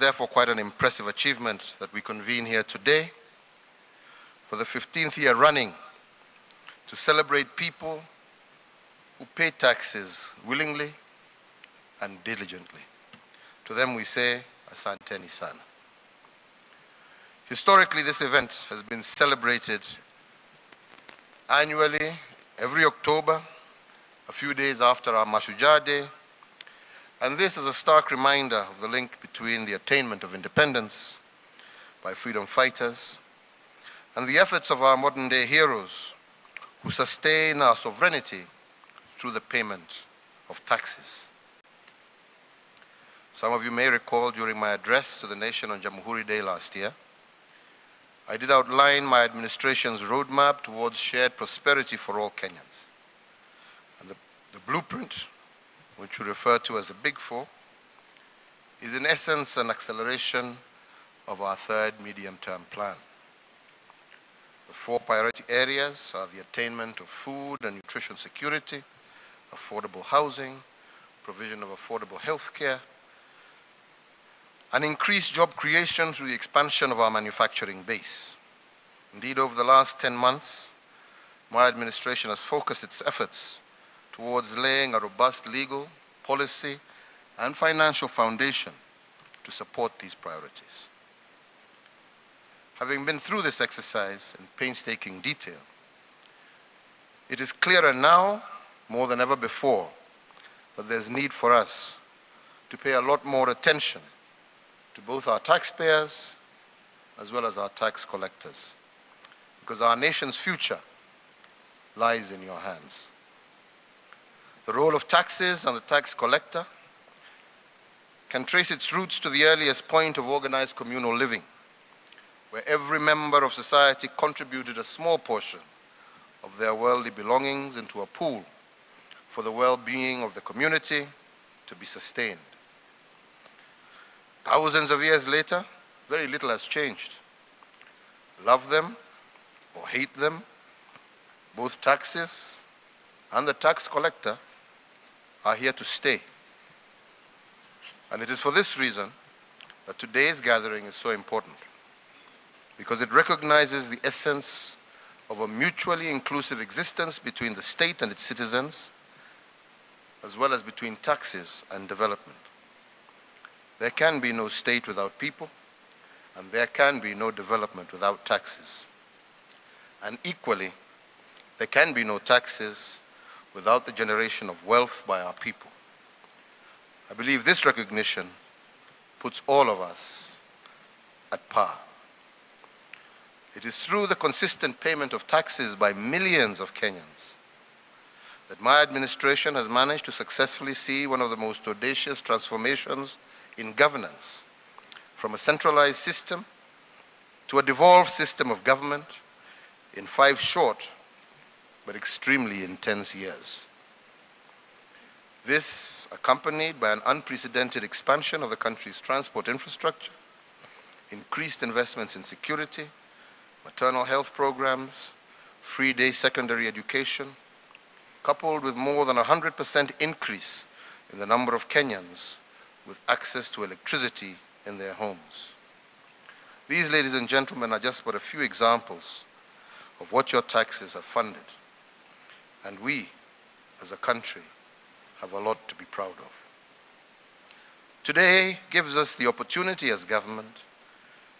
therefore quite an impressive achievement that we convene here today for the 15th year running to celebrate people who pay taxes willingly and diligently. To them we say, Asanteni sana. Historically, this event has been celebrated annually, every October, a few days after our Mashujaa Day, and this is a stark reminder of the link between the attainment of independence by freedom fighters and the efforts of our modern-day heroes who sustain our sovereignty through the payment of taxes. Some of you may recall during my address to the nation on Jamhuri Day last year, I did outline my administration's roadmap towards shared prosperity for all Kenyans. And the blueprint, which we refer to as the Big Four, is in essence an acceleration of our third medium-term plan. The four priority areas are the attainment of food and nutrition security, affordable housing, provision of affordable health care, and increased job creation through the expansion of our manufacturing base. Indeed, over the last 10 months, my administration has focused its efforts towards laying a robust legal, policy, and financial foundation to support these priorities. Having been through this exercise in painstaking detail, it is clearer now, more than ever before, that there's need for us to pay a lot more attention to both our taxpayers as well as our tax collectors, because our nation's future lies in your hands. The role of taxes and the tax collector can trace its roots to the earliest point of organized communal living, where every member of society contributed a small portion of their worldly belongings into a pool for the well-being of the community to be sustained. Thousands of years later, very little has changed. Love them or hate them, both taxes and the tax collector are here to stay. And it is for this reason that today's gathering is so important, because it recognizes the essence of a mutually inclusive existence between the state and its citizens, as well as between taxes and development. There can be no state without people, and there can be no development without taxes. And equally, there can be no taxes without the generation of wealth by our people. I believe this recognition puts all of us at par. It is through the consistent payment of taxes by millions of Kenyans that my administration has managed to successfully see one of the most audacious transformations in governance, from a centralized system to a devolved system of government in 5 short but extremely intense years. This, accompanied by an unprecedented expansion of the country's transport infrastructure, increased investments in security, maternal health programs, free day secondary education, coupled with more than 100% increase in the number of Kenyans with access to electricity in their homes. These, ladies and gentlemen, are just but a few examples of what your taxes have funded. And we, as a country, have a lot to be proud of. Today gives us the opportunity as government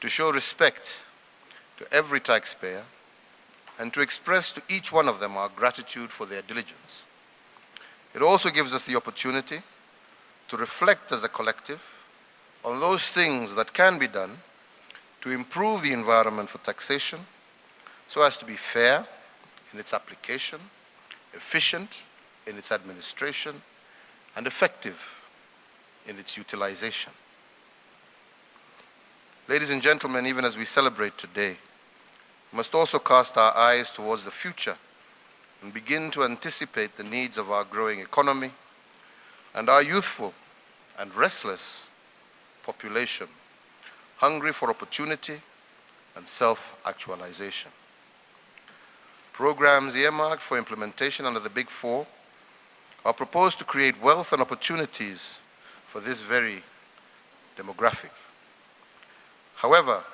to show respect to every taxpayer and to express to each one of them our gratitude for their diligence. It also gives us the opportunity to reflect as a collective on those things that can be done to improve the environment for taxation so as to be fair in its application, efficient in its administration, and effective in its utilization. Ladies and gentlemen, even as we celebrate today, we must also cast our eyes towards the future and begin to anticipate the needs of our growing economy and our youthful and restless population, hungry for opportunity and self-actualization. Programs earmarked for implementation under the Big Four are proposed to create wealth and opportunities for this very demographic. However,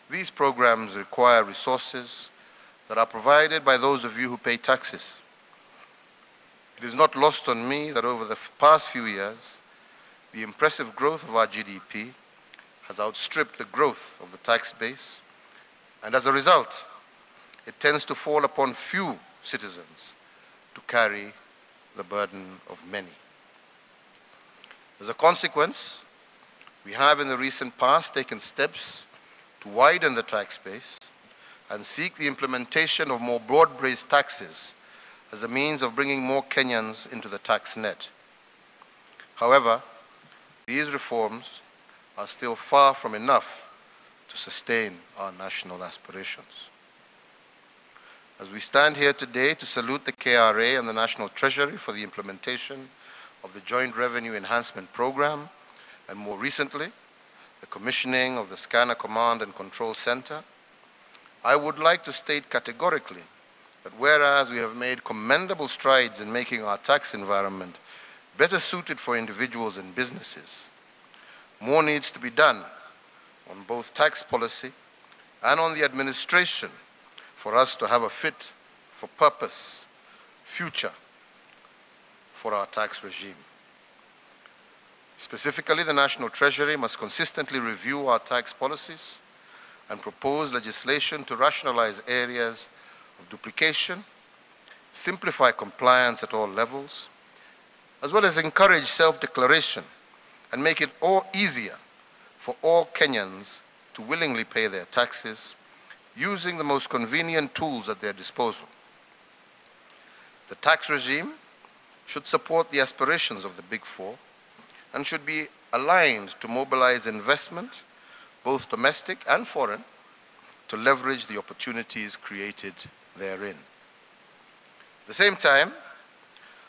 these programs require resources that are provided by those of you who pay taxes. It is not lost on me that over the past few years, the impressive growth of our GDP has outstripped the growth of the tax base, and as a result, it tends to fall upon few citizens to carry the burden of many. As a consequence, we have in the recent past taken steps to widen the tax base and seek the implementation of more broad-based taxes as a means of bringing more Kenyans into the tax net. However, these reforms are still far from enough to sustain our national aspirations. As we stand here today to salute the KRA and the National Treasury for the implementation of the Joint Revenue Enhancement Program, and more recently, the commissioning of the Scanner Command and Control Center, I would like to state categorically that whereas we have made commendable strides in making our tax environment better suited for individuals and businesses, more needs to be done on both tax policy and on the administration for us to have a fit for purpose future for our tax regime. Specifically, the National Treasury must consistently review our tax policies and propose legislation to rationalize areas of duplication, simplify compliance at all levels, as well as encourage self-declaration and make it all easier for all Kenyans to willingly pay their taxes using the most convenient tools at their disposal. The tax regime should support the aspirations of the Big Four and should be aligned to mobilize investment, both domestic and foreign, to leverage the opportunities created therein. At the same time,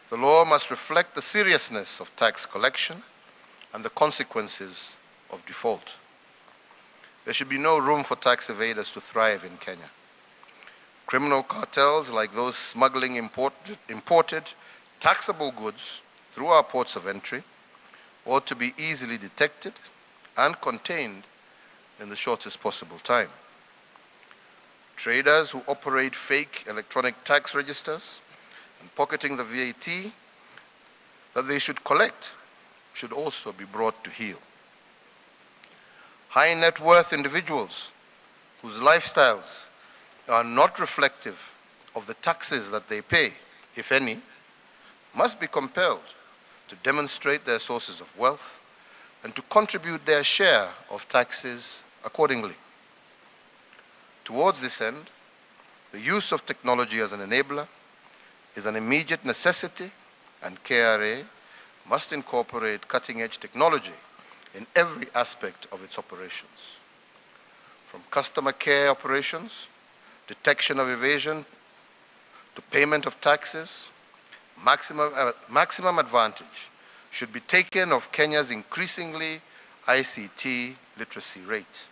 the law must reflect the seriousness of tax collection and the consequences of default. There should be no room for tax evaders to thrive in Kenya. Criminal cartels like those smuggling imported taxable goods through our ports of entry ought to be easily detected and contained in the shortest possible time. Traders who operate fake electronic tax registers and pocketing the VAT that they should collect should also be brought to heel. High net worth individuals whose lifestyles are not reflective of the taxes that they pay, if any, must be compelled to demonstrate their sources of wealth and to contribute their share of taxes accordingly. Towards this end, the use of technology as an enabler is an immediate necessity, and KRA must incorporate cutting-edge technology in every aspect of its operations. From customer care operations, detection of evasion, to payment of taxes, maximum advantage should be taken of Kenya's increasingly ICT literacy rate.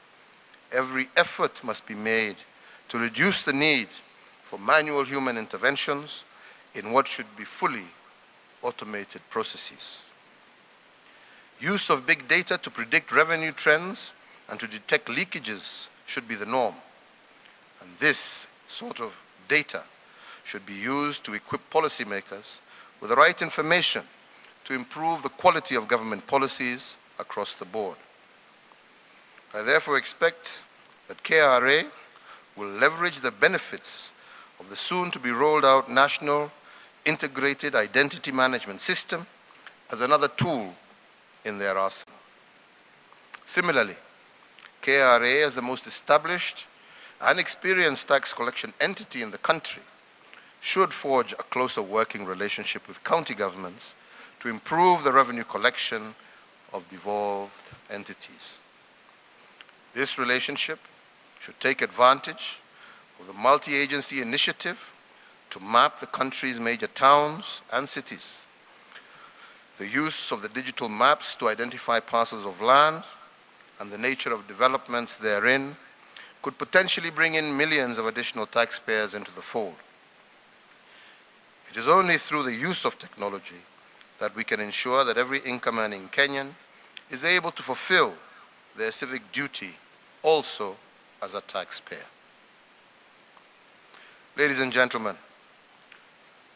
Every effort must be made to reduce the need for manual human interventions in what should be fully automated processes. Use of big data to predict revenue trends and to detect leakages should be the norm. And this sort of data should be used to equip policymakers with the right information to improve the quality of government policies across the board. I therefore expect that KRA will leverage the benefits of the soon-to-be rolled-out National Integrated Identity Management System as another tool in their arsenal. Similarly, KRA, as the most established and experienced tax collection entity in the country, should forge a closer working relationship with county governments to improve the revenue collection of devolved entities. This relationship should take advantage of the multi-agency initiative to map the country's major towns and cities. The use of the digital maps to identify parcels of land and the nature of developments therein could potentially bring in millions of additional taxpayers into the fold. It is only through the use of technology that we can ensure that every income-earning Kenyan is able to fulfill their civic duty also as a taxpayer. Ladies and gentlemen,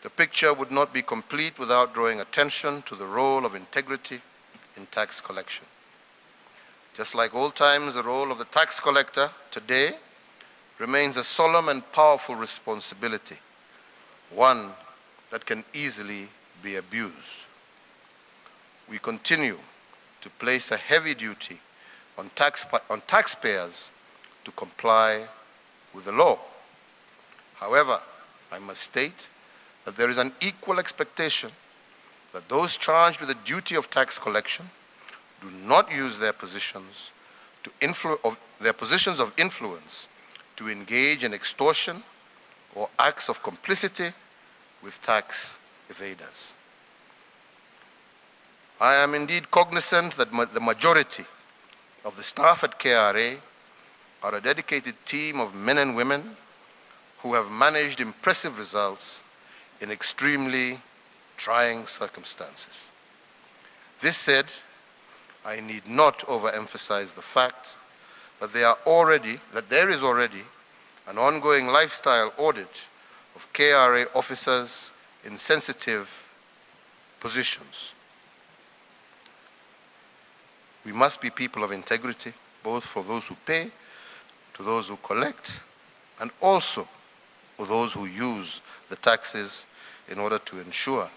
the picture would not be complete without drawing attention to the role of integrity in tax collection. Just like old times, the role of the tax collector today remains a solemn and powerful responsibility, one that can easily be abused. We continue to place a heavy duty on taxpayers to comply with the law. However, I must state that there is an equal expectation that those charged with the duty of tax collection do not use their positions of influence to engage in extortion or acts of complicity with tax evaders. I am indeed cognizant that the majority of the staff at KRA are a dedicated team of men and women who have managed impressive results in extremely trying circumstances. This said, I need not overemphasize the fact that there is already an ongoing lifestyle audit of KRA officers in sensitive positions. We must be people of integrity, both for those who pay, to those who collect, and also for those who use the taxes in order to ensure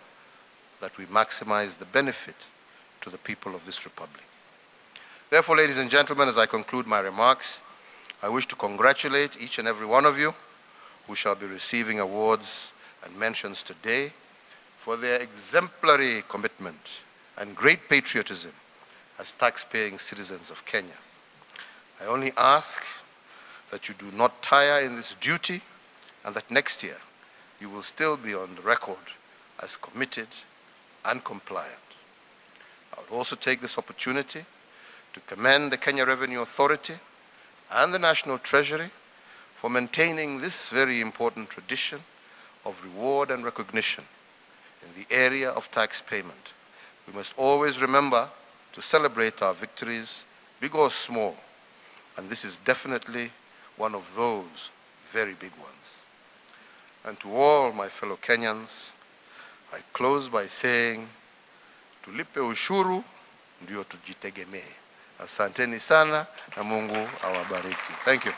that we maximize the benefit to the people of this republic. Therefore, ladies and gentlemen, as I conclude my remarks, I wish to congratulate each and every one of you who shall be receiving awards and mentions today for their exemplary commitment and great patriotism as tax-paying citizens of Kenya. I only ask that you do not tire in this duty and that next year you will still be on the record as committed and compliant. I would also take this opportunity to commend the Kenya Revenue Authority and the National Treasury for maintaining this very important tradition of reward and recognition in the area of tax payment. We must always remember to celebrate our victories, big or small, and this is definitely one of those very big ones. And to all my fellow Kenyans, I close by saying, tulipe ushuru ndio tujitegemee. Asanteni sana na Mungu awabariki. Thank you.